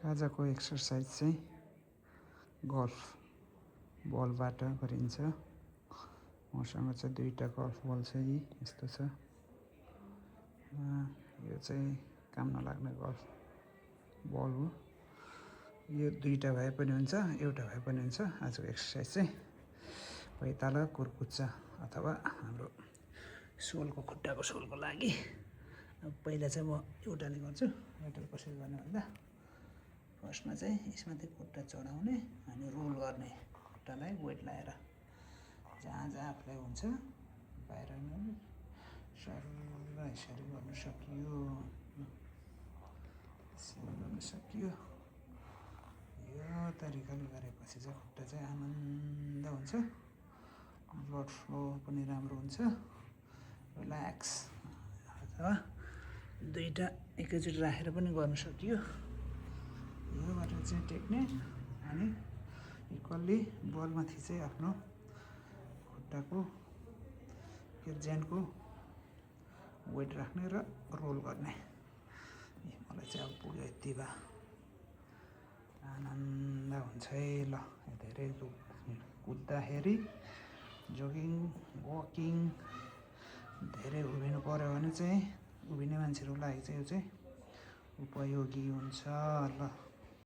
आजको एक्सर्साइज चाहिँ गल्फ बलबाट गरिन्छ। मसँग चाहिँ 2टा गल्फ बल चाहिँ यस्तो छ। यो चाहिँ काम नलाग्ने गल्फ बल हो। यो 2टा भए पनि हुन्छ, एउटा भए पनि हुन्छ। आजको एक्सर्साइज चाहिँ पैताला कुर्कुच्चा अथवा हाम्रो सोलको खुट्टाको सोलको लागि। अब पहिला चाहिँ म एउटाले गर्छु। एउटाले कसरी गर्ने भन्दा फर्स्टमा चाहिँ यसमाथि खुट्टा चढाउने अनि रोल गर्ने, खुट्टालाई वेट लाएर जहाँ जहाँ आफूलाई हुन्छ बाहिर सरर यसरी गर्नु सकियो। यसरी गर्नु सकियो। यो तरिकाले गरेपछि चाहिँ खुट्टा चाहिँ आनन्द हुन्छ, ब्लड फ्लो पनि राम्रो हुन्छ, रिल्याक्स। अथवा 2टा एकैचोटि राखेर पनि गर्न सकियो। योबाट चाहिँ टेक्ने अनि इक्वल्ली बलमाथि चाहिँ आफ्नो खुट्टाको ज्यानको वेट राख्ने र रोल गर्ने। मलाई चाहिँ अब पुग्यो यति भए आनन्द हुन्छ है। ल धेरै कुद्दाखेरि जगिङ वकिङ धेरै उभिनु पऱ्यो भने चाहिँ उभिने मान्छेहरूको लागि चाहिँ यो चाहिँ उपयोगी हुन्छ। ल